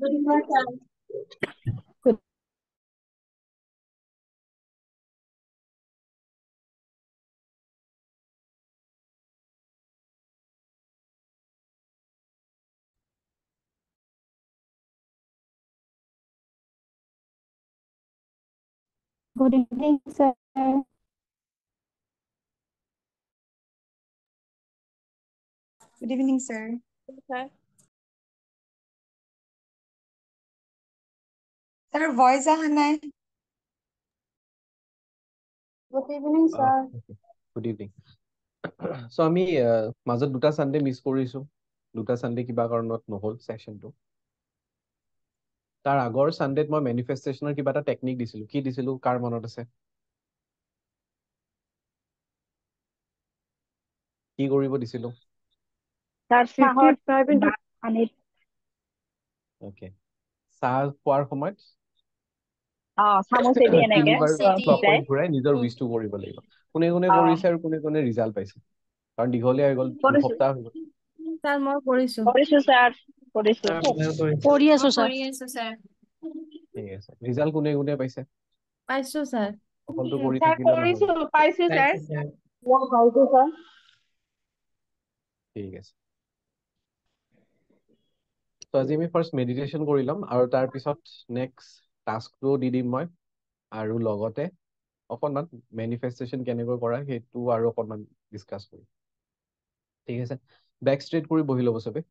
Good evening, sir. Good evening, sir. Sir, voice আহা নাই। Good evening, sir. Good evening চ' আমি মাজত দুটা চানডে মিছ কৰিছোঁ দুটা চানডে কিবা কাৰণত নহ'ল ছেশ্যনটো তাৰ আগৰ চানডেত মই মেনিফেষ্টেশ্যনৰ কিবা এটা টেকনিক দিছিলোঁ কি দিছিলোঁ কাৰ মনত আছে কি কৰিব দিছিলোঁ অ'কে চাহ খোৱাৰ সময়ত তিনিবাৰ ক্লকৱাইজ ঘূৰাই নিজৰ উইচটো কৰিব লাগিব কোনে কোনে কৰিছে আৰু কোনে কোনে ৰিজাল্ট পাইছে কাৰণ দীঘলীয়া হৈ গ'ল দুসপ্তাহ হৈ গ'ল স্যাৰ মই কৰিছো স্যাৰ কৰিছো কৰি আছো, sir. স্যাৰ ঠিক আছে ৰিজাল্ট কোনে কোনে পাইছে পাইছো স্যাৰ অকলটো কৰি থাকিলে নহ'ব পাইছো স্যাৰ ঠিক আছে তো আজি আমি ফাৰ্ষ্ট মেডিটেশ্যন কৰি ল'ম আৰু তাৰপিছত নেক্সট টাস্কটোও দি দিম মই আৰু লগতে অকণমান মেনিফেষ্টেশ্যন কেনেকৈ কৰা সেইটো আৰু অকণমান ডিছকাছ কৰিম ঠিক আছে বেক ষ্ট্ৰেট কৰি বহি ল'ব চবে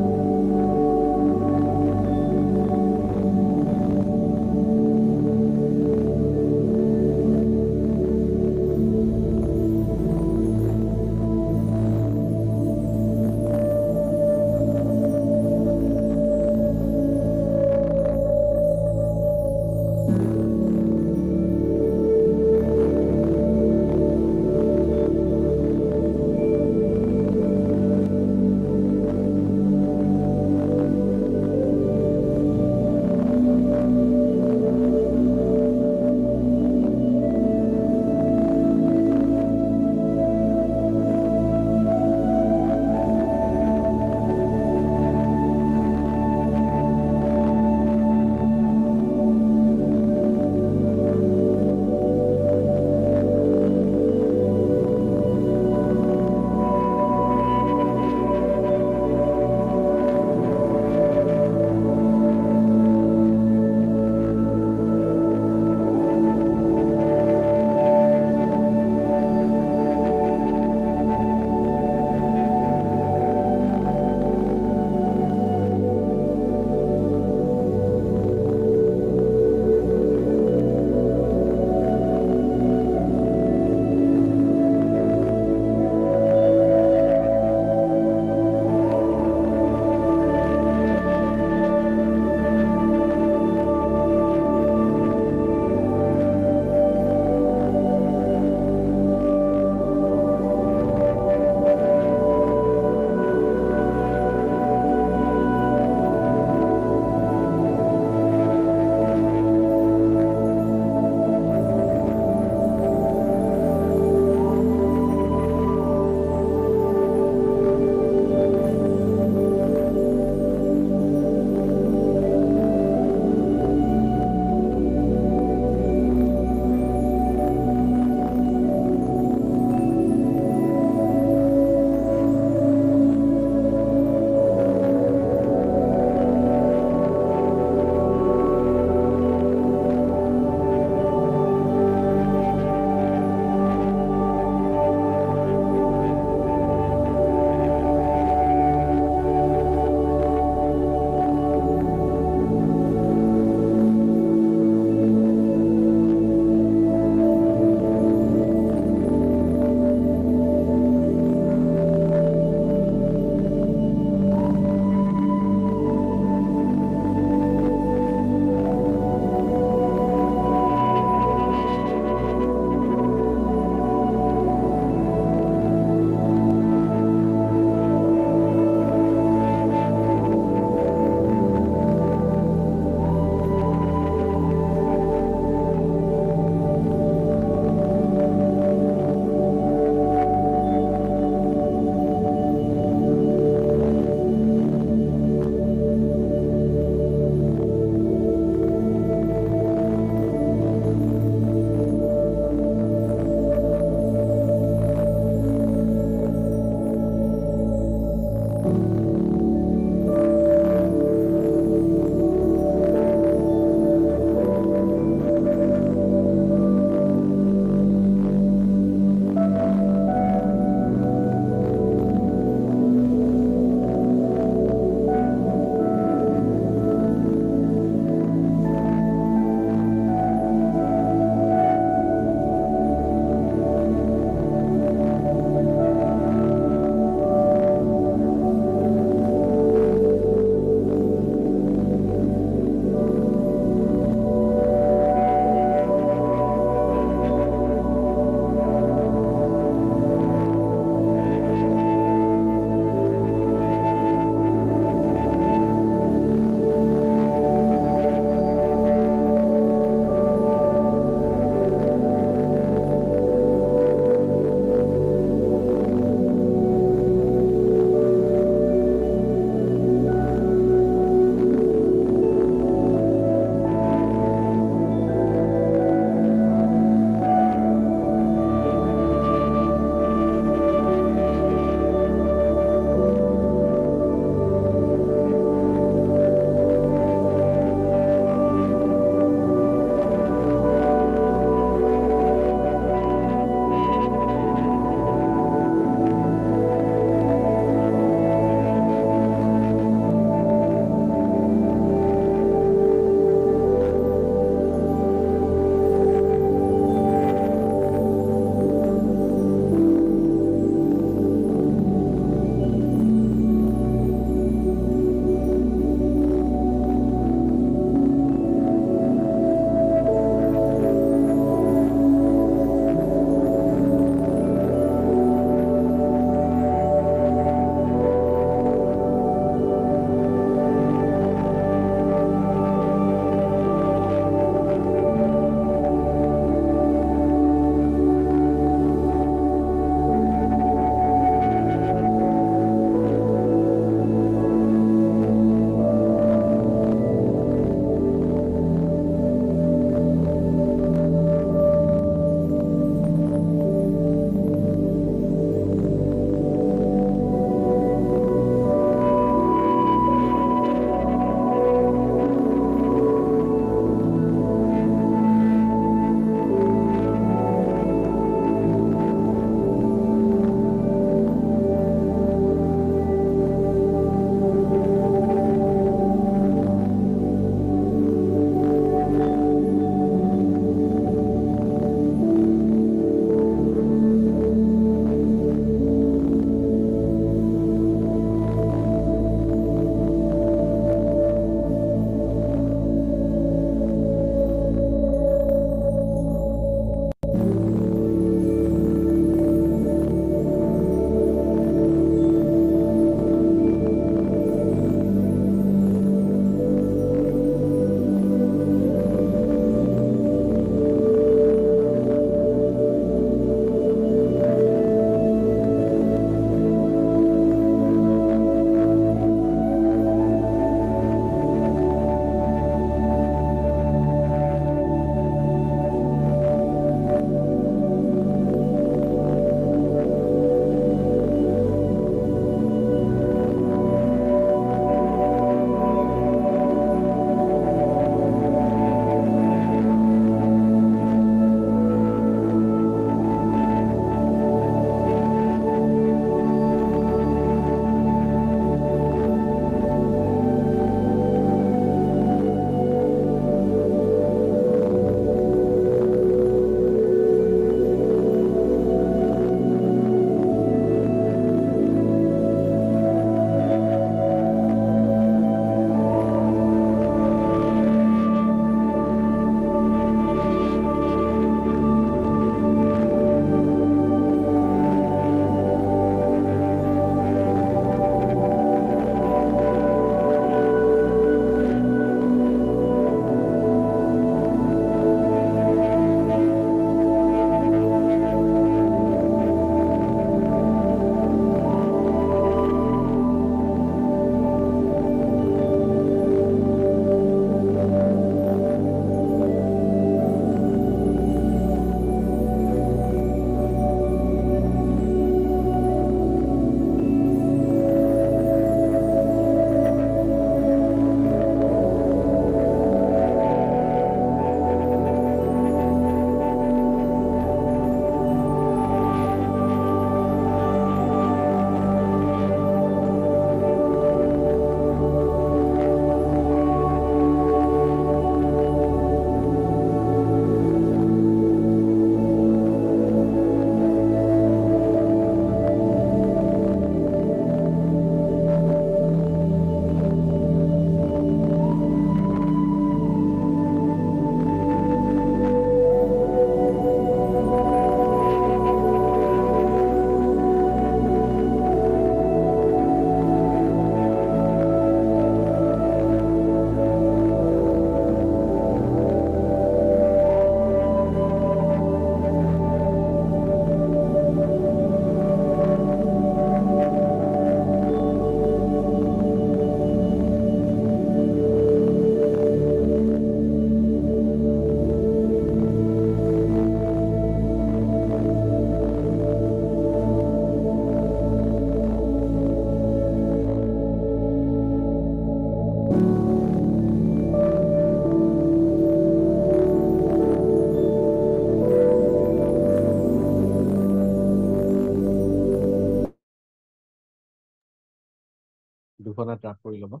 দুখন ট্ৰাক কৰি ল'ব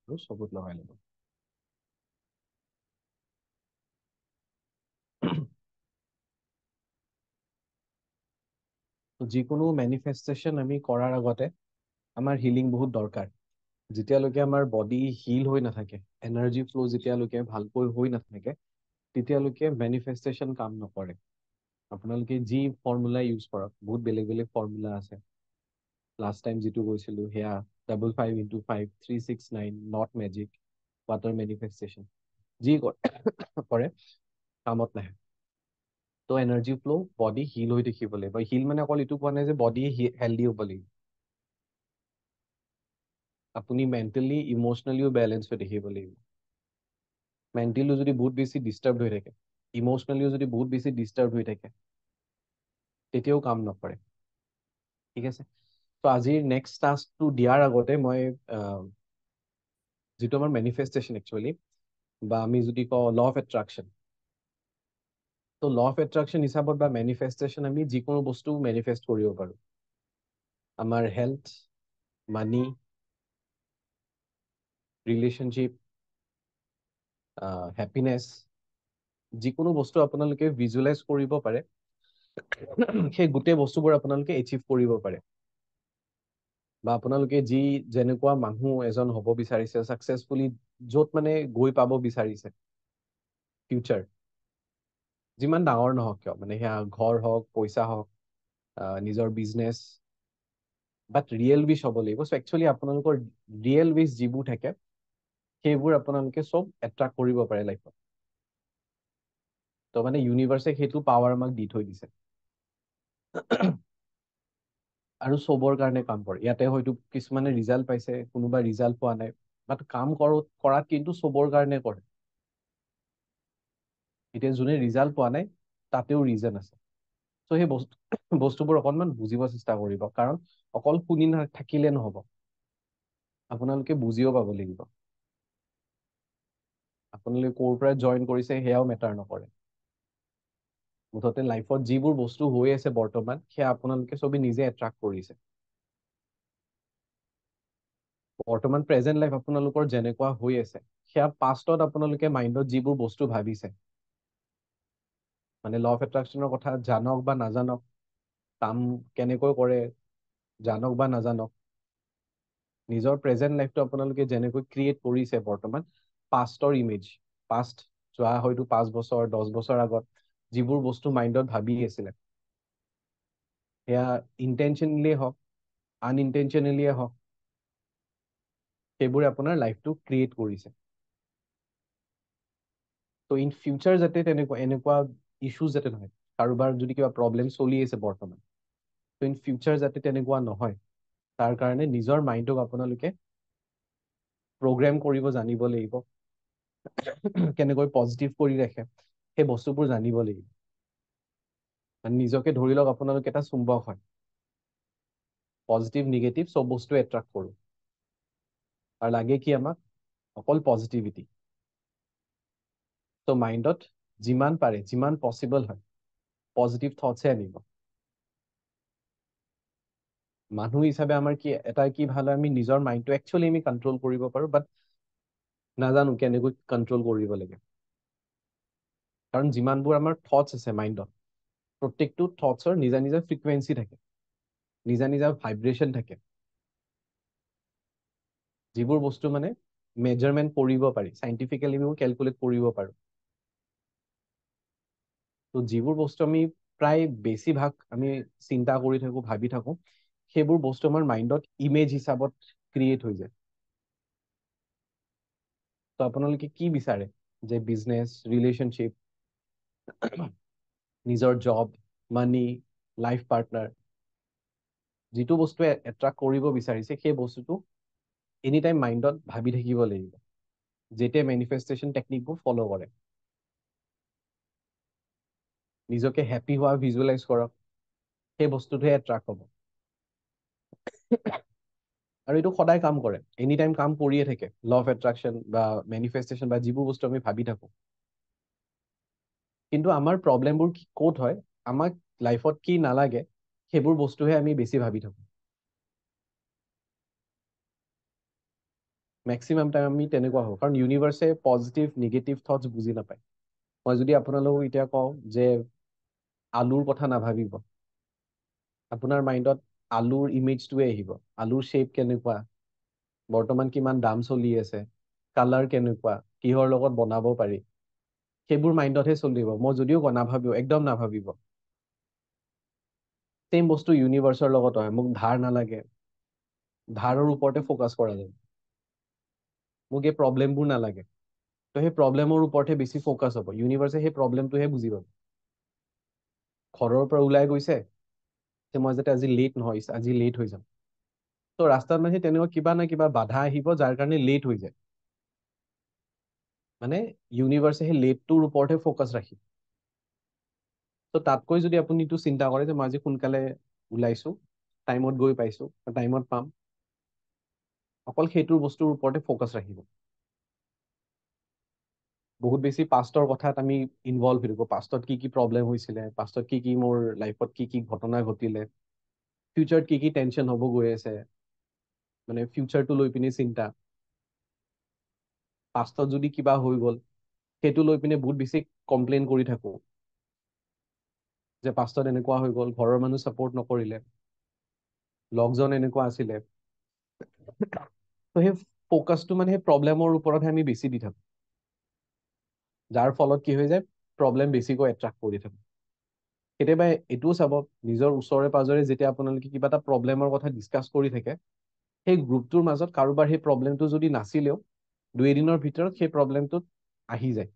আৰু চকুত লগাই ল'ব। যিকোনো মেনিফেষ্টেশ্যন আমি কৰাৰ আগতে আমাৰ হিলিং বহুত দৰকাৰ। যেতিয়ালৈকে আমাৰ বডি হিল হৈ নাথাকে, এনাৰ্জি ফ্ল' যেতিয়ালৈকে ভালকৈ হৈ নাথাকে, তেতিয়ালৈকে মেনিফেষ্টেশ্যন কাম নকৰে। আপোনালোকে যি ফৰ্মুলা ইউজ কৰক, বহুত বেলেগ বেলেগ ফৰ্মুলা আছে। লাষ্ট টাইম যিটো কৈছিলোঁ সেয়া 55x5 369 not magic water manifestation যি কৰে কামত নাহে। তো এনাৰ্জি ফ্ল' বডি হিল হৈ থাকিব লাগিব। হিল মানে অকল এইটো কোৱা নাই যে বডি হেল্ডি হ'ব লাগিব। আপুনি মেণ্টেলি ইম'চনেলিও বেলেঞ্চ হৈ থাকিব লাগিব। মেণ্টেলিও যদি বহুত বেছি ডিষ্টাৰ্ব হৈ থাকে, ইম'চনেলিও যদি বহুত বেছি ডিষ্টাৰ্ব হৈ থাকে, তেতিয়াও কাম নকৰে। ঠিক আছে? তো আজিৰ নেক্সট টাস্কটো দিয়াৰ আগতে মই যিটো আমাৰ মেনিফেষ্টেশ্যন একচুৱেলি, বা আমি যদি কওঁ ল অফ এট্ৰাকশ্যন, তো ল অফ এট্ৰাকশ্যন হিচাপত বা মেনিফেষ্টেশ্যন আমি যিকোনো বস্তু মেনিফেষ্ট কৰিব পাৰোঁ। আমাৰ হেল্থ, মানি, ৰিলেশ্যনশ্বিপ, হেপিনেছ, যিকোনো বস্তু আপোনালোকে ভিজুৱেলাইজ কৰিব পাৰে, সেই গোটেই বস্তুবোৰ আপোনালোকে এচিভ কৰিব পাৰে। বা আপোনালোকে যেনেকুৱা মানুহ এজন হ'ব বিচাৰিছে, ছাকচেছফুলি য'ত মানে গৈ পাব বিচাৰিছে ফিউচাৰ, যিমান ডাঙৰ নহওক কিয়, মানে সেয়া ঘৰ হওক, পইচা হওক, নিজৰ বিজনেছ, বাট ৰিয়েল উইচ হ'ব লাগিব। চ' একচুৱেলি আপোনালোকৰ ৰিয়েল উইচ যিবোৰ থাকে, সেইবোৰ আপোনালোকে চব এট্ৰাক্ট কৰিব পাৰে লাইফত। তো মানে ইউনিভাৰ্ছে সেইটো পাৱাৰ আমাক দি থৈ দিছে। আৰু চবৰ কাৰণে কাম কৰে। ইয়াতে হয়তো কিছুমানে ৰিজাল্ট পাইছে, কোনোবা ৰিজাল্ট পোৱা নাই, বাট কাম কৰাত কিন্তু চবৰ কাৰণে কৰে। এতিয়া যোনে ৰিজাল্ট পোৱা নাই, তাতেও ৰিজন আছে। চ' সেই বস্তুবোৰ অকণমান বুজিব চেষ্টা কৰিব, কাৰণ অকল শুনি থাকিলে নহ'ব, আপোনালোকে বুজিও পাব লাগিব। আপোনালোকে ক'ৰ পৰা জইন কৰিছে সেয়াও মেটাৰ নকৰে। মুঠতে লাইফত যিবোৰ বস্তু হৈ আছে বৰ্তমান, সেয়া আপোনালোকে চবেই নিজে এট্ৰাক্ট কৰিছে। বৰ্তমান প্ৰেজেণ্ট লাইফ আপোনালোকৰ যেনেকুৱা হৈ আছে, সেয়া পাষ্টত আপোনালোকে মাইণ্ডত যিবোৰ বস্তু ভাবিছে, মানে ল অফ এট্ৰাকশ্যনৰ কথা জানক বা নাজানক, কাম কেনেকৈ কৰে জানক বা নাজানক, নিজৰ প্ৰেজেণ্ট লাইফটো আপোনালোকে যেনেকৈ ক্ৰিয়েট কৰিছে বৰ্তমান, পাষ্টৰ ইমেজ, পাষ্ট যোৱা হয়তো 5 বছৰ 10 বছৰ আগত যিবোৰ বস্তু মাইণ্ডত ভাবি আছিলে, সেয়া ইণ্টেনশ্যনেলিয়ে হওক, আনইণ্টেনশ্যনেলিয়ে হওক, সেইবোৰে আপোনাৰ লাইফটো ক্ৰিয়েট কৰিছে। তো ইন ফিউচাৰ যাতে এনেকুৱা ইছ্যুজ যাতে নহয়, কাৰোবাৰ যদি কিবা প্ৰব্লেম চলি আছে বৰ্তমান, তো ইন ফিউচাৰ যাতে তেনেকুৱা নহয়, তাৰ কাৰণে নিজৰ মাইণ্ডক আপোনালোকে প্ৰগ্ৰেম কৰিব জানিব লাগিব। কেনেকৈ পজিটিভ কৰি ৰাখে সেই বস্তুবোৰ জানিব লাগিব। নিজকে ধৰি লওক আপোনালোকে এটা চুম্বক হয়, পজিটিভ নিগেটিভ চব বস্তু এট্ৰাক্ট কৰোঁ, আৰু লাগে কি আমাক অকল পজিটিভিটি। তো মাইণ্ডত যিমান পাৰে, যিমান পচিবল হয়, পজিটিভ থটছহে আনিব। মানুহ হিচাপে আমাৰ কি ভাল হয়, আমি নিজৰ মাইণ্ডটো একচুৱেলি আমি কণ্ট্ৰল কৰিব পাৰোঁ, বাট নাজানো কেনেকৈ কণ্ট্ৰল কৰিব লাগে। কাৰণ যিমানবোৰ আমাৰ থটছ আছে মাইণ্ডত, প্ৰত্যেকটো থটছৰ নিজা নিজা ফ্ৰিকুৱেঞ্চি থাকে, নিজা নিজা ভাইব্ৰেশ্যন থাকে, যিবোৰ বস্তু মানে মেজাৰমেণ্ট কৰিব পাৰি, চাইণ্টিফিকেলি আমি কেলকুলেট কৰিব পাৰোঁ। তো যিবোৰ বস্তু আমি প্ৰায় বেছিভাগ আমি চিন্তা কৰি থাকোঁ, ভাবি থাকোঁ, সেইবোৰ বস্তু আমাৰ মাইণ্ডত ইমেজ হিচাপত ক্ৰিয়েট হৈ যায়। তো আপোনালোকে কি বিচাৰে যে বিজনেছ, ৰিলেশ্যনশ্বিপ, নিজৰ জব, মানি, লাইফ পাৰ্টনাৰ, যিটো বস্তুৱে এট্ৰাক্ট কৰিব বিচাৰিছে, সেই বস্তুটো এনি টাইম মাইণ্ডত ভাবি থাকিব লাগিব, যেতিয়া মেনিফেষ্টেশ্যন টেকনিকবোৰ ফ'ল' কৰে। নিজকে হেপ্পী হোৱা ভিজুৱেলাইজ কৰক, সেই বস্তুটোহে এট্ৰাক্ট হ'ব। আৰু এইটো সদায় কাম কৰে, এনি টাইম কাম কৰিয়ে থাকে, ল অফ এট্ৰাকশ্যন বা মেনিফেষ্টেশ্যন বা যিবোৰ বস্তু আমি ভাবি থাকোঁ। কিন্তু আমাৰ প্ৰব্লেমবোৰ ক'ত হয়, আমাক লাইফত কি নালাগে সেইবোৰ বস্তুহে আমি বেছি ভাবি থাকোঁ। মেক্সিমাম টাইম আমি তেনেকুৱা হওঁ, কাৰণ ইউনিভাৰ্ছে পজিটিভ নিগেটিভ থটছ বুজি নাপায়। মই যদি আপোনালোকক এতিয়া কওঁ যে আলুৰ কথা নাভাবিব, আপোনাৰ মাইণ্ডত আলুৰ ইমেজটোৱে আহিব। আলুৰ শ্বেপ কেনেকুৱা, বৰ্তমান কিমান দাম চলি আছে, কালাৰ কেনেকুৱা, কিহৰ লগত বনাব পাৰি, সেইবোৰ মাইণ্ডতহে চলিব। মই যদিও নাভাবিব, একদম নাভাবিব। চেম বস্তু ইউনিভাৰ্ছৰ লগত হয়। মোক ধাৰ নালাগে, ধাৰৰ ওপৰতে ফ'কাছ কৰা যায়। মোক এই প্ৰব্লেমবোৰ নালাগে, তো সেই প্ৰব্লেমৰ ওপৰতহে বেছি ফ'কাছ হ'ব। ইউনিভাৰ্ছে সেই প্ৰব্লেমটোহে বুজি পাব। ঘৰৰ পৰা ওলাই গৈছে যে মই যাতে আজি লেট নহয়, আজি লেট হৈ যাম। তো ৰাস্তাত মানে তেনেকুৱা কিবা না কিবা বাধা আহিব, যাৰ কাৰণে লেট হৈ যায়। মানে ইউনিভাৰ্ছে সেই লেটটোৰ ওপৰতহে ফ'কাছ ৰাখিব। তো তাতকৈ যদি আপুনি এইটো চিন্তা কৰে যে মই আজি সোনকালে ওলাইছো, টাইমত গৈ পাইছো, টাইমত পাম, অকল সেইটোৰ বস্তুৰ ওপৰতে ফ'কাছ ৰাখিব। বহুত বেছি পাষ্টৰ কথাত আমি ইনভলভ হৈ থাকোঁ। পাষ্টত কি কি প্ৰব্লেম হৈছিলে, পাষ্টত কি কি মোৰ লাইফত কি কি ঘটনা ঘটিলে, ফিউচাৰত কি কি টেনশ্যন হ'ব গৈ আছে, মানে ফিউচাৰটো লৈ পিনে চিন্তা। পাষ্টত যদি কিবা হৈ গ'ল, সেইটো লৈ পিনে বহুত বেছি কমপ্লেইন কৰি থাকোঁ যে পাষ্টত এনেকুৱা হৈ গ'ল, ঘৰৰ মানুহ ছাপোৰ্ট নকৰিলে, লগজন এনেকুৱা আছিলে। তো সেই ফ'কাছটো মানে সেই প্ৰব্লেমৰ ওপৰতহে আমি বেছি দি থাকোঁ, যাৰ ফলত কি হৈ যায়, প্ৰব্লেম বেছিকৈ এট্ৰাক্ট কৰি থাকোঁ। কেতিয়াবা এইটোও চাব, নিজৰ ওচৰে পাজৰে যেতিয়া আপোনালোকে কিবা এটা প্ৰব্লেমৰ কথা ডিছকাছ কৰি থাকে, সেই গ্ৰুপটোৰ মাজত কাৰোবাৰ সেই প্ৰব্লেমটো যদি নাছিলেও 2 এদিনৰ ভিতৰত সেই প্ৰব্লেমটোত আহি যায়।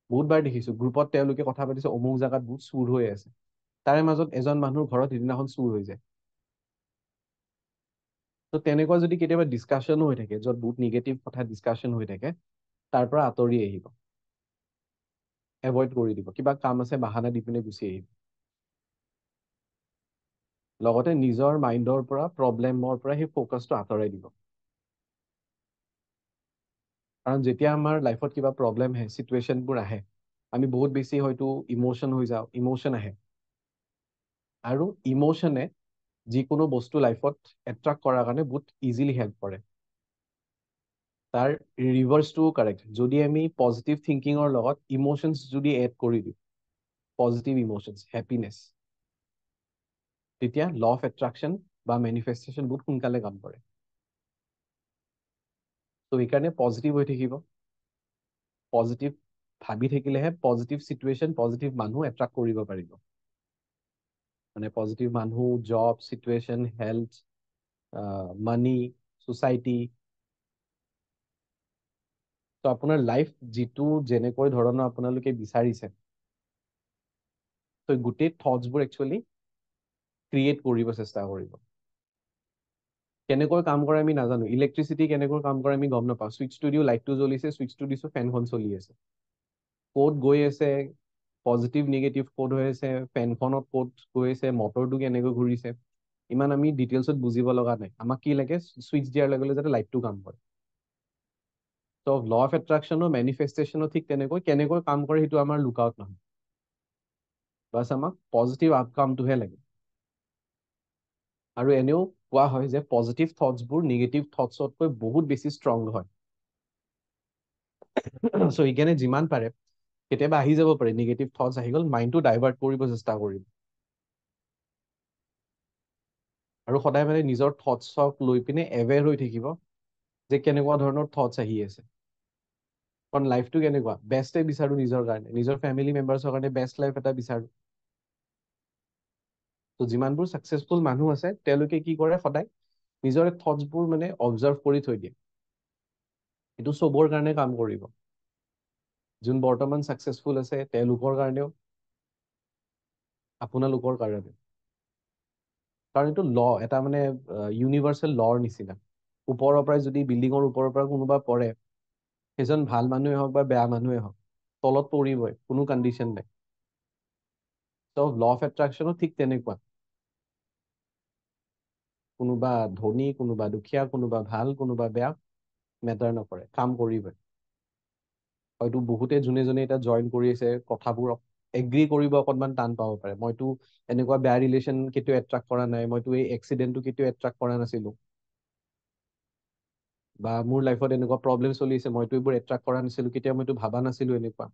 বহুতবাৰ দেখিছোঁ গ্ৰুপত তেওঁলোকে কথা পাতিছে, অমুক জেগাত বহুত চুৰ হৈ আছে, তাৰে মাজত এজন মানুহৰ ঘৰত সিদিনাখন চুৰ হৈ যায়। তো তেনেকুৱা যদি কেতিয়াবা ডিছকাশ্যনো হৈ থাকে, য'ত বহুত নিগেটিভ কথা ডিছকাশ্যন হৈ থাকে, তাৰ পৰা আঁতৰি আহিব, এভইড কৰি দিব। কিবা কাম আছে বাহানা দি পিনে গুচি আহিব। লগতে নিজৰ মাইণ্ডৰ পৰা, প্ৰব্লেমৰ পৰা সেই ফ'কাছটো আঁতৰাই দিব। কাৰণ যেতিয়া আমাৰ লাইফত কিবা প্ৰব্লেম আহে, চিটুৱেশ্যনবোৰ আহে, আমি বহুত বেছি হয়তো ইম'শ্যন হৈ যাওঁ, ইম'শ্যন আহে। আৰু ইম'শ্যনে যিকোনো বস্তু লাইফত এট্ৰাক্ট কৰাৰ কাৰণে বহুত ইজিলি হেল্প কৰে। তাৰ ৰিভাৰ্ছটোও কাৰেক্ট। যদি আমি পজিটিভ থিংকিঙৰ লগত ইম'শ্যনছ যদি এড কৰি দিওঁ, পজিটিভ ইম'শ্যনছ, হেপিনেছ, তেতিয়া ল অফ এট্ৰাকশ্যন বা মেনিফেষ্টেশ্যন বহুত সোনকালে কাম কৰে। তো সেইকাৰণে পজিটিভ হৈ থাকিব। পজিটিভ ভাবি থাকিলেহে পজিটিভ চিটুৱেশ্যন, পজিটিভ মানুহ এট্ৰাক্ট কৰিব পাৰিব। মানে পজিটিভ মানুহ, জব, চিটুৱেশ্যন, হেল্থ, মানি, ছ'চাইটি। তো আপোনাৰ লাইফ যিটো যেনেকৈ ধৰণৰ আপোনালোকে বিচাৰিছে, তো গোটেই থটছবোৰ একচুৱেলি ক্ৰিয়েট কৰিব চেষ্টা কৰিব। কেনেকৈ কাম কৰে আমি নাজানো, ইলেক্ট্ৰিচিটি কেনেকৈ কাম কৰে আমি গম নাপাওঁ। ছুইচটো দিওঁ, লাইটটো জ্বলিছে, ছুইচটো দিছোঁ, ফেনখন চলি আছে। ক'ত গৈ আছে, পজিটিভ নিগেটিভ ক'ত হৈ আছে, ফেনখনত ক'ত গৈ আছে, মটৰটো কেনেকৈ ঘূৰিছে, ইমান আমি ডিটেইলছত বুজিব লগা নাই। আমাক কি লাগে, ছুইচ দিয়াৰ লগে লগে যাতে লাইটটো কাম কৰে। তো ল অফ এট্ৰাকশ্যনো মেনিফেষ্টেশ্যনো ঠিক তেনেকৈ কেনেকৈ কাম কৰে সেইটো আমাৰ লুক আউট নহয়। বাছ আমাক পজিটিভ আউটকামটোহে লাগে। আৰু এনেও কোৱা হয় যে পজিটিভ থটছবোৰ নিগেটিভ থটছতকৈ বহুত বেছি ষ্ট্ৰং হয়। চ' সেইকাৰণে যিমান পাৰে, কেতিয়াবা আহি যাব পাৰে নিগেটিভ থটছ আহি গ'ল, মাইণ্ডটো ডাইভাৰ্ট কৰিব চেষ্টা কৰিম। আৰু সদায় মানে নিজৰ থটছক লৈ পিনে এৱেৰ হৈ থাকিব যে কেনেকুৱা ধৰণৰ থটছ আহি আছে। কাৰণ লাইফটো কেনেকুৱা, বেষ্টে বিচাৰোঁ নিজৰ কাৰণে, নিজৰ ফেমিলি মেম্বাৰ্ছৰ কাৰণে বেষ্ট লাইফ এটা বিচাৰোঁ। তো যিমানবোৰ ছাকচেছফুল মানুহ আছে, তেওঁলোকে কি কৰে, সদায় নিজৰ থটছবোৰ মানে অবজাৰ্ভ কৰি থৈ দিয়ে। এইটো চবৰ কাৰণে কাম কৰিব, যোন বৰ্তমান ছাকচেছফুল আছে তেওঁলোকৰ কাৰণেও, আপোনালোকৰ কাৰণেও। কাৰণ এইটো ল, এটা মানে ইউনিভাৰ্চেল লৰ নিচিনা। ওপৰৰ পৰাই যদি বিল্ডিঙৰ ওপৰৰ পৰা কোনোবা পৰে, সেইজন ভাল মানুহে হওক বা বেয়া মানুহে হওক, তলত পৰিবই, কোনো কণ্ডিশ্যন নাই। তো ল অফ এট্ৰাকশ্যনো ঠিক তেনেকুৱা। কোনোবা ধনী, কোনোবা দুখীয়া, কোনোবা ভাল, কোনোবা বেয়া, মেটাৰ নকৰে, কাম কৰিবই। হয়তো বহুতে যোনে যোনে এতিয়া জইন কৰি আছে, কথাবোৰ এগ্ৰী কৰিব অকণমান টান পাব পাৰে। মইতো এনেকুৱা বেয়া ৰিলেশ্যন কেতিয়াও এট্ৰাক্ট কৰা নাই, মইতো এই এক্সিডেণ্টটো কেতিয়াও এট্ৰাক্ট কৰা নাছিলোঁ। বা মোৰ লাইফত এনেকুৱা প্ৰব্লেম চলি আছে, মইতো এইবোৰ এট্ৰাক্ট কৰা নাছিলো, কেতিয়া মইতো ভাবা নাছিলো এনেকুৱা।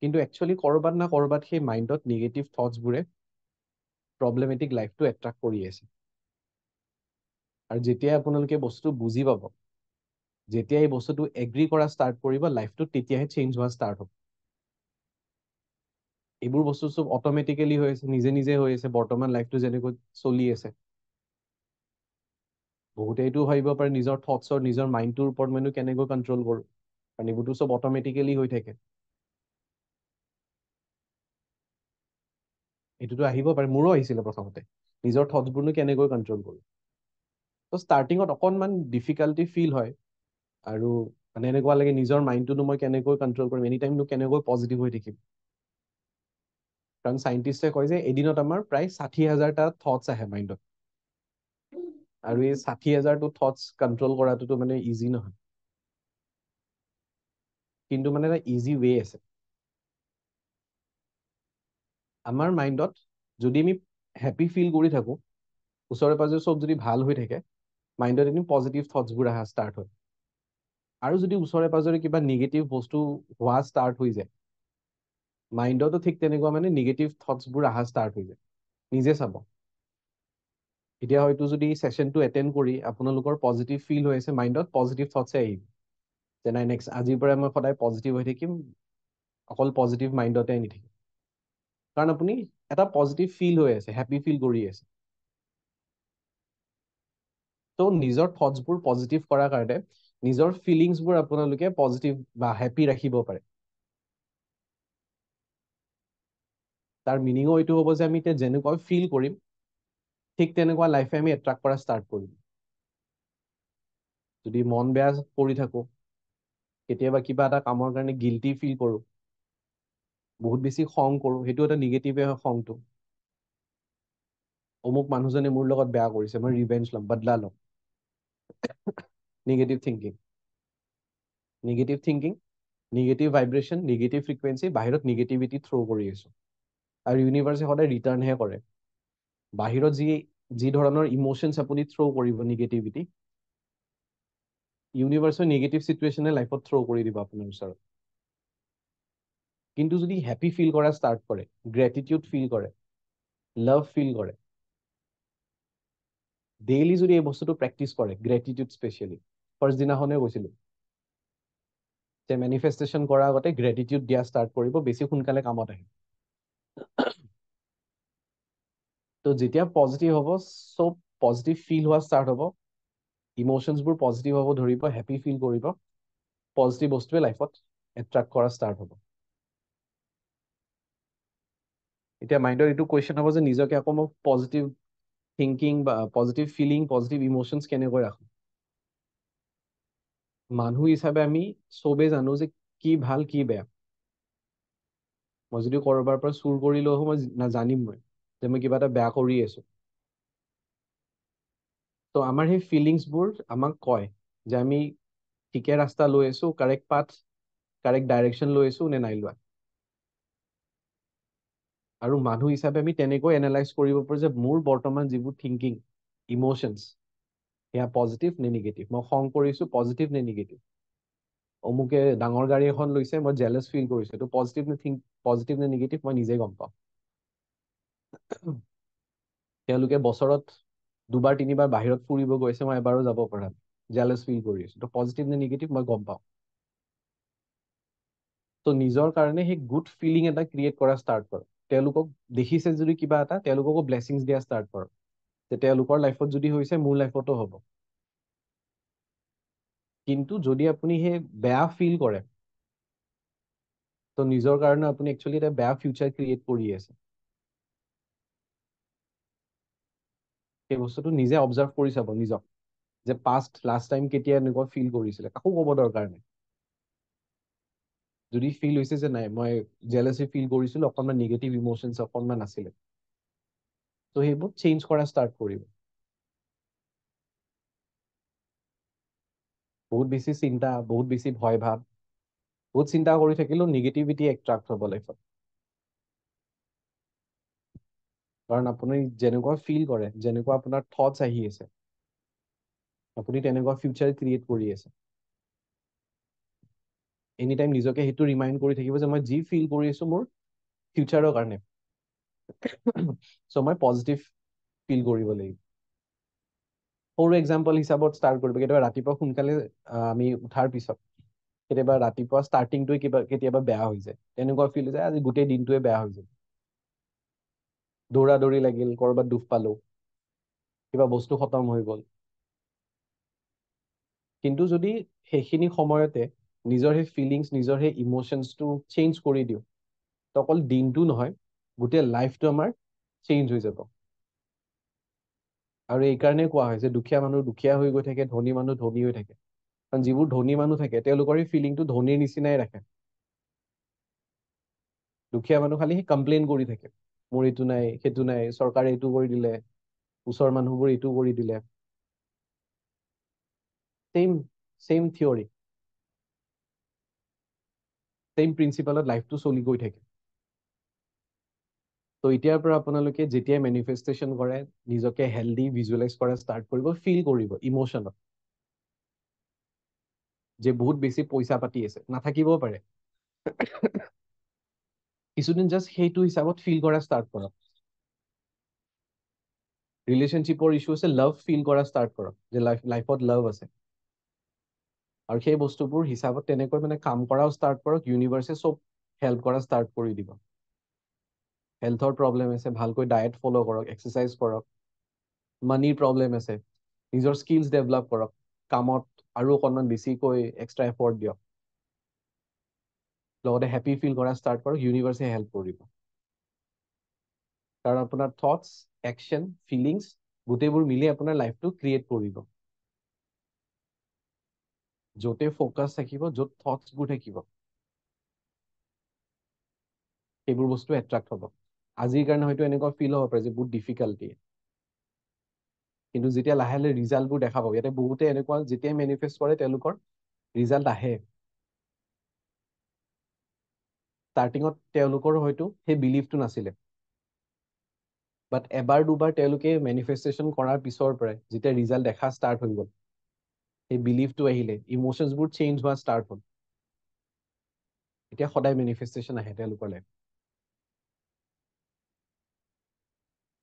কিন্তু একচুৱেলি কৰবাত না কৰবাত সেই মাইণ্ডত নিগেটিভ থটছবোৰে প্ৰব্লেমেটিক লাইফটো এট্ৰাক্ট কৰি আছে। আৰু যেতিয়া আপোনালোকে বস্তু বুজি পাব, যেতিয়া এই বস্তুটো এগ্ৰি কৰা ষ্টাৰ্ট কৰিব, লাইফটো তেতিয়াহে চেঞ্জ হোৱা ষ্টাৰ্ট হ'ব। এইবোৰ বস্তু চব অট'মেটিকেলি হৈ আছে, নিজে নিজে হৈ আছে, বৰ্তমান লাইফটো যেনেকৈ চলি আছে। বহুতে এইটো ভাবিব পাৰে নিজৰ থটছৰ, নিজৰ মাইণ্ডটোৰ ওপৰত মইনো কেনেকৈ কণ্ট্ৰল কৰোঁ, কাৰণ এইবোৰতো চব অট'মেটিকেলি হৈ থাকে। এইটোতো আহিব পাৰে, মোৰো আহিছিলে প্ৰথমতে, নিজৰ থটছবোৰনো কেনেকৈ কণ্ট্ৰল কৰোঁ। তো ষ্টাৰ্টিঙত অকণমান ডিফিকাল্টি ফিল হয়, আৰু মানে এনেকুৱা লাগে নিজৰ মাইণ্ডটোনো মই কেনেকৈ কণ্ট্ৰল কৰিম, এনি টাইমনো কেনেকৈ পজিটিভ হৈ থাকিম। কাৰণ চাইণ্টিষ্টে কয় যে এদিনত আমাৰ প্ৰায় 60,000টা থটছ আহে মাইণ্ডত, আৰু এই 60,000টো থটছ কণ্ট্ৰল কৰাটোতো মানে ইজি নহয়। কিন্তু মানে এটা ইজি ৱে আছে। আমাৰ মাইণ্ডত যদি আমি হেপী ফিল কৰি থাকোঁ, ওচৰে পাজৰে চব যদি ভাল হৈ থাকে, মাইণ্ডত এদিন পজিটিভ থটছবোৰ অহা ষ্টাৰ্ট হয়। আৰু যদি ওচৰে পাজৰে কিবা নিগেটিভ বস্তু হোৱা ষ্টাৰ্ট হৈ যায়, মাইণ্ডতো ঠিক তেনেকুৱা মানে নিগেটিভ থটছবোৰ অহা ষ্টাৰ্ট হৈ যায়। নিজে চাব, এতিয়া হয়তো যদি ছেশ্যনটো এটেণ্ড কৰি আপোনালোকৰ পজিটিভ ফিল হৈ আছে, মাইণ্ডত পজিটিভ থটছে আহিব যে নাই, নেক্সট আজিৰ পৰা মই সদায় পজিটিভ হৈ থাকিম, অকল পজিটিভ মাইণ্ডতে আনি থাকিম। কাৰণ আপুনি এটা পজিটিভ ফিল হৈ আছে, হেপী ফিল কৰি আছে। তো নিজৰ থটছবোৰ পজিটিভ কৰাৰ কাৰণে নিজৰ ফিলিংছবোৰ আপোনালোকে পজিটিভ বা হেপী ৰাখিব পাৰে। তাৰ মিনিঙো এইটো হ'ব যে আমি এতিয়া যেনেকুৱা ফিল কৰিম, ঠিক তেনেকুৱা লাইফে আমি এট্ৰাক্ট কৰা ষ্টাৰ্ট কৰিম। যদি মন বেয়া কৰি থাকোঁ, কেতিয়াবা কিবা এটা কামৰ কাৰণে গিল্টি ফিল কৰোঁ, বহুত বেছি খং কৰোঁ, সেইটো এটা নিগেটিভে হয়। খংটো, অমুক মানুহজনে মোৰ লগত বেয়া কৰিছে, মই ৰিভেঞ্জ ল'ম, বদলা ল'ম, negative thinking. Negative thinking, negative vibration, negative frequency, বাহিৰত নিগেটিভিটি থ্ৰ' কৰি আছোঁ। আৰু ইউনিভাৰ্ছে সদায় ৰিটাৰ্ণহে কৰে। বাহিৰত যি ধৰণৰ ইম'শ্যনছ আপুনি থ্ৰ' কৰিব, নিগেটিভিটি, ইউনিভাৰ্ছৰ নিগেটিভ চিটুৱেশ্যনে লাইফত থ্ৰ' কৰি দিব আপোনাৰ ওচৰত। কিন্তু যদি হেপী ফিল কৰা ষ্টাৰ্ট কৰে, গ্ৰেটিটিউড ফিল কৰে, লাভ ফিল কৰে, ডেইলি যদি এই বস্তুটো প্ৰেক্টিচ কৰে, গ্ৰেটিটিউড স্পেচিয়েলি, ফাৰ্ষ্ট দিনাখনে কৈছিলোঁ যে মেনিফেষ্টেশ্যন কৰাৰ আগতে গ্ৰেটিটিউড দিয়া ষ্টাৰ্ট কৰিব, বেছি সোনকালে কামত আহে। তো যেতিয়া পজিটিভ হ'ব, চব পজিটিভ ফিল হোৱা ষ্টাৰ্ট হ'ব, ইম'শ্যনছবোৰ পজিটিভ হ'ব ধৰিব, হেপী ফিল কৰিব, পজিটিভ বস্তুৱে লাইফত এট্ৰাক্ট কৰা ষ্টাৰ্ট হ'ব। এতিয়া মাইণ্ডত এইটো কুৱেশ্যন হ'ব যে নিজকে আকৌ মই পজিটিভ থিংকিং বা পজিটিভ ফিলিং, পজিটিভ ইম'শ্যনছ কেনেকৈ ৰাখোঁ। মানুহ হিচাপে আমি চবেই জানো যে কি ভাল কি বেয়া। মই যদি ক'ৰবাৰ পৰা চুৰ কৰি লৈ আহোঁ, মই নাজানিম যে মই কিবা এটা বেয়া কৰি আছোঁ। তো আমাৰ সেই ফিলিংছবোৰ আমাক কয় যে আমি ঠিকে ৰাস্তা লৈ আছোঁ, কাৰেক্ট পাথ, কাৰেক্ট ডাইৰেকশ্যন লৈ আছোঁ নে নাই লোৱা। আৰু মানুহ হিচাপে আমি তেনেকৈ এনালাইজ কৰিব পাৰোঁ যে মোৰ বৰ্তমান যিবোৰ থিংকিং, ইম'শ্যনছ, সেয়া পজিটিভ নে নিগেটিভ। মই খং কৰিছোঁ, পজিটিভ নে নিগেটিভ। অমুকে ডাঙৰ গাড়ী এখন লৈছে, মই জেলাছ ফিল কৰিছোঁ, এইটো পজিটিভ নে নিগেটিভ মই নিজে গম পাওঁ। তেওঁলোকে বছৰত 2-3বাৰ বাহিৰত ফুৰিব গৈছে, মই এবাৰো যাব পৰা, জেলাছ ফিল কৰি আছোঁ, তো পজিটিভ নে নিগেটিভ মই গম পাওঁ। তো নিজৰ কাৰণে সেই গুড ফিলিং এটা ক্ৰিয়েট কৰা ষ্টাৰ্ট কৰক। তেওঁলোকক দেখিছে যদি কিবা এটা, তেওঁলোককো ব্লেছিংছ দিয়া ষ্টাৰ্ট কৰক, যে তেওঁলোকৰ লাইফত যদি হৈছে, মোৰ লাইফতো হ'ব। কিন্তু যদি আপুনি সেই বেয়া ফিল কৰে, তো নিজৰ কাৰণে আপুনি একচুৱেলি এটা বেয়া ফিউচাৰ ক্ৰিয়েট কৰি আছে। সেই বস্তুটো নিজে অবজাৰ্ভ কৰি চাব নিজক, যে লাষ্ট টাইম কেতিয়া এনেকুৱা ফিল কৰিছিলে, কাকো ক'ব দৰকাৰ নাই। যদি ফিল হৈছে যে নাই, মই জেলাচি ফিল কৰিছিলোঁ, অকণমান নিগেটিভ ইম'শ্যনছ অকণমান আছিলে, তো সেইবোৰ চেঞ্জ কৰা ষ্টাৰ্ট কৰিব। বহুত বেছি চিন্তা, বহুত বেছি ভয় ভাৱ, বহুত চিন্তা কৰি থাকিলেও নিগেটিভিটি এট্ৰাক্ট হ'ব লাইফত। কাৰণ আপুনি যেনেকুৱা ফিল কৰে, যেনেকুৱা আপোনাৰ থটছ আহি আছে, আপুনি তেনেকুৱা ফিউচাৰ ক্ৰিয়েট কৰি আছে। এনি টাইম নিজকে সেইটো ৰিমাইণ্ড কৰি থাকিব যে মই যি ফিল কৰি আছো মোৰ ফিউচাৰৰ কাৰণে। চ' মই পজিটিভ ফিল কৰিব লাগিব। সৰু এক্সাম্পল হিচাপত ষ্টাৰ্ট কৰিব, কেতিয়াবা ৰাতিপুৱা সোনকালে আমি উঠাৰ পিছত কেতিয়াবা ৰাতিপুৱা ষ্টাৰ্টিংটোৱে কেতিয়াবা বেয়া হৈ যায়, তেনেকুৱা ফিল হৈ যায় আজি গোটেই দিনটোৱে বেয়া হৈ যায়, দৌৰা দৌৰি লাগিল, ক'ৰবাত দুখ পালো, কিবা বস্তু খতম হৈ গ'ল। কিন্তু যদি সেইখিনি সময়তে নিজৰ সেই ফিলিংছ, নিজৰ সেই ইম'শ্যনছটো চেঞ্জ কৰি দিওঁ, তো অকল দিনটো নহয় গোটেই লাইফটো আমাৰ চেঞ্জ হৈ যাব। আৰু এইকাৰণে কোৱা হয় যে দুখীয়া মানুহ দুখীয়া হৈ গৈ থাকে, ধনী মানুহ ধনী হৈ থাকে। কাৰণ যিবোৰ ধনী মানুহ থাকে তেওঁলোকৰ এই ফিলিংটো ধনীৰ নিচিনাই ৰাখে। দুখীয়া মানুহ খালি কমপ্লেইন কৰি থাকে, মোৰ এইটো নাই সেইটো নাই, চৰকাৰে এইটো কৰি দিলে, ওচৰৰ মানুহবোৰ এইটো কৰি দিলে। চেম থিয়ৰী, চেম প্ৰিন্সিপালত লাইফটো চলি গৈ থাকে। তো এতিয়াৰ পৰা আপোনালোকে যেতিয়াই মেনিফেষ্টেশ্যন কৰে, নিজকে হেল্ডি ভিজুৱেলাইজ কৰা ষ্টাৰ্ট কৰিব, ফিল কৰিব ইম'শ্যনত যে বহুত বেছি পইচা পাতি আছে, নাথাকিবও পাৰে। কিছুদিন জাষ্ট সেইটো হিচাপত ফিল কৰা ষ্টাৰ্ট কৰক। ৰিলেশ্যনশ্বিপৰ ইছ্যু আছে, লাভ ফিল কৰা ষ্টাৰ্ট কৰক, যে লাইফত লাভ আছে। আৰু সেই বস্তুবোৰ হিচাপত তেনেকৈ মানে কাম কৰাও ষ্টাৰ্ট কৰক, ইউনিভাৰ্ছে চব হেল্প কৰা ষ্টাৰ্ট কৰি দিব। হেল্থৰ প্ৰব্লেম আছে, ভালকৈ ডায়েট ফ'ল' কৰক, এক্সাৰচাইজ কৰক। মানিৰ প্ৰব্লেম আছে, নিজৰ স্কিলছ ডেভেলপ কৰক, কামত আৰু অকণমান বেছিকৈ এক্সট্ৰা এফৰ্ট দিয়ক। লগতে হেপী ফিল কৰা ষ্টাৰ্ট কৰক, ইউনিভাৰ্ছে হেল্প কৰিব। কাৰণ আপোনাৰ থটছ, একশ্যন, ফিলিংছ গোটেইবোৰ মিলি আপোনাৰ লাইফটো ক্ৰিয়েট কৰিব। য'তে ফ'কাছ থাকিব, য'ত থটছবোৰ থাকিব, সেইবোৰ বস্তু এট্ৰাক্ট হ'ব। আজিৰ কাৰণে হয়তো এনেকুৱা ফিল হ'ব পাৰে যে বহুত ডিফিকাল্টি, কিন্তু যেতিয়া লাহে লাহে ৰিজাল্টবোৰ দেখা পাব, ইয়াতে বহুতে এনেকুৱা যেতিয়াই মেনিফেষ্ট কৰে তেওঁলোকৰ ৰিজাল্ট আহে। ষ্টাৰ্টিঙত তেওঁলোকৰ হয়তো সেই বিলিফটো নাছিলে, বাট এবাৰ দুবাৰ তেওঁলোকে মেনিফেষ্টেশ্যন কৰাৰ পিছৰ পৰাই যেতিয়া ৰিজাল্ট দেখা ষ্টাৰ্ট হৈ গ'ল, সেই বিলিফটো আহিলে, ইম'শ্যনছবোৰ চেঞ্জ হোৱা ষ্টাৰ্ট হ'ল, এতিয়া সদায় মেনিফেষ্টেশ্যন আহে তেওঁলোকৰ লাইফত।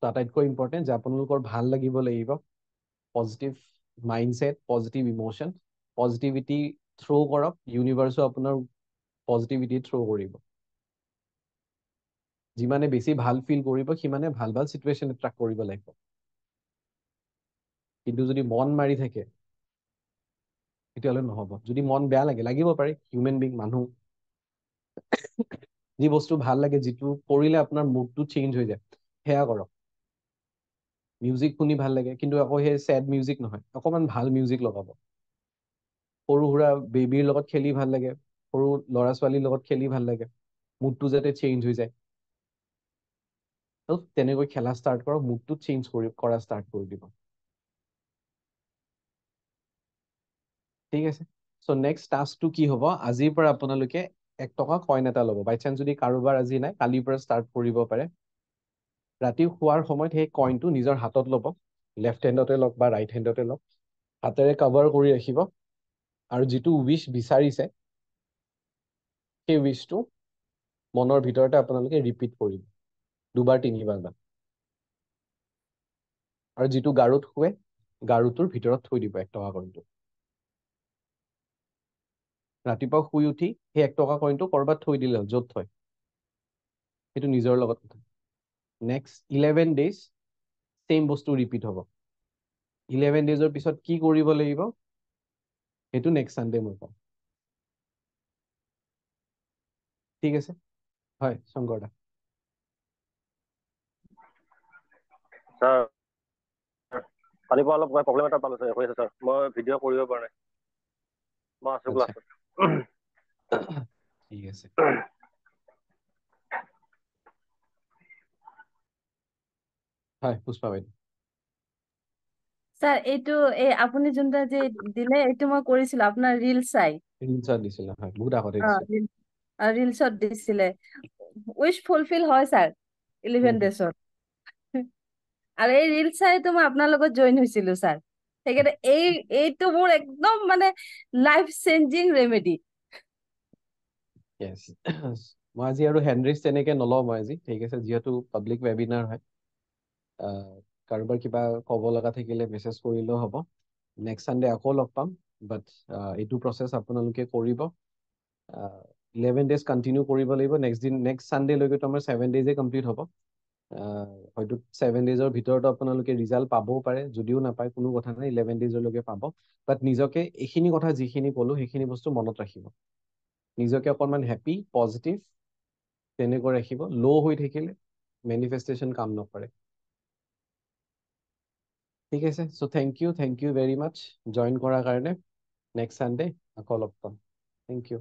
আটাইতকৈ ইম্পৰ্টেণ্ট যে আপোনালোকৰ ভাল লাগিব লাগিব, positive mindset, positive emotion, positivity throw' কৰক, ইউনিভাৰ্ছো আপোনাৰ পজিটিভিটি থ্ৰ' কৰিব। যিমানে বেছি ভাল ফিল কৰিব, সিমানে ভাল ভাল চিটুৱেশ্যন এট্ৰাক্ট কৰিব লাগিব। কিন্তু যদি মন মাৰি থাকে তেতিয়াহ'লে নহ'ব। যদি মন বেয়া লাগে, লাগিব পাৰে, হিউমেন বিং, মানুহ। যি বস্তু ভাল লাগে, যিটো কৰিলে আপোনাৰ মুডটো চেঞ্জ হৈ যায়, সেয়া কৰক। মিউজিক শুনি ভাল লাগে, কিন্তু আকৌ সেই চেড মিউজিক নহয়, অকণমান ভাল মিউজিক লগাব। সৰু সুৰা বেবীৰ লগত খেলি ভাল লাগে, সৰু ল'ৰা ছোৱালীৰ লগত খেলি ভাল লাগে, মুডটো যাতে চেঞ্জ হৈ যায়, তেনেকৈ খেলা ষ্টাৰ্ট কৰক, মুডটো চেঞ্জ কৰা ষ্টাৰ্ট কৰি দিব। ঠিক আছে। চ' নেক্সট টাস্কটো কি হ'ব, আজিৰ পৰা আপোনালোকে 1 টকা কইন এটা ল'ব। বাই চান্স যদি কাৰোবাৰ আজি নাই, কালিৰ পৰা ষ্টাৰ্ট কৰিব পাৰে। ৰাতি শোৱাৰ সময়ত সেই কইনটো নিজৰ হাতত ল'ব, লেফ্ট হেণ্ডতে লওক বা ৰাইট হেণ্ডতে লওক, হাতেৰে কভাৰ কৰি ৰাখিব, আৰু যিটো উইচ বিচাৰিছে সেই উইচটো মনৰ ভিতৰতে আপোনালোকে ৰিপিট কৰিব, 2বাৰ 3বাৰ মান। আৰু যিটো গাৰুত শুৱে, গাৰুটোৰ ভিতৰত থৈ দিব 1 টকা কইনটো। ৰাতিপুৱা শুই উঠি সেই 1 টকা কইনটো ক'ৰবাত থৈ দিলে হ'ল, য'ত থয় সেইটো নিজৰ লগত কথা। নেক্সট 11 days চেম বস্তু ৰিপিট হ'ব। 11 daysৰ পিছত কি কৰিব লাগিব সেইটো নেক্সট চানডে মই ক'ম। ঠিক আছে? হয়, শংকৰ দা। ছাৰ, কালিৰ পৰা অলপ প্ৰব্লেম এটা পালোঁ ছাৰ, হৈ আছে ছাৰ। মই ভিডিঅ' কৰিব পৰা নাই, মই আছোঁ আচ্ছা, ক্লাছত। ঠিক আছে। হয়, পুষ্পা বাইদেউ। স্যাৰ এইটো আপুনি যোনটা যে দিলে এইটো মই কৰিছিলো আপোনাৰ ৰিল চাই। ৰিলচত দিছিলে, হয়, বহুত আগতে অ দিছিলে। ৰিলচত দিছিলে, উইচ ফুলফিল হয় ছাৰ 11 daysত। আৰু এই ৰিল চাইতো মই আপোনাৰ লগত জইন হৈছিলো ছাৰ। সেইকাৰণে এইটো মোৰ একদম মানে লাইফ চেঞ্জিং ৰেমেডি। য়েছ মই আজি আৰু হেনৰিচ তেনেকে নলওঁ মই আজি, ঠিক আছে, যিহেতু পাব্লিক ৱেবিনাৰ হয়। কাৰোবাৰ কিবা ক'ব লগা থাকিলে মেছেজ কৰিলেও হ'ব। নেক্সট ছানডে আকৌ লগ পাম, বাট এইটো প্ৰচেছ আপোনালোকে কৰিব। 11 days কণ্টিনিউ কৰিব লাগিব। নেক্সট ছানডেলৈকেতো আমাৰ 7 days কমপ্লিট হ'ব। হয়তো 7 daysৰ ভিতৰতো আপোনালোকে ৰিজাল্ট পাবও পাৰে, যদিও নাপায় কোনো কথা নাই, 11 daysলৈকে পাব। বাট নিজকে এইখিনি কথা যিখিনি ক'লো সেইখিনি বস্তু মনত ৰাখিব। নিজকে অকণমান হেপী পজিটিভ তেনেকৈ ৰাখিব। ল' হৈ থাকিলে মেনিফেষ্টেশ্যন কাম নকৰে। ঠিক আছে, চ' thank you very much join কৰাৰ কাৰণে। নেক্সট ছানডে আকৌ লগ পাম। Thank U.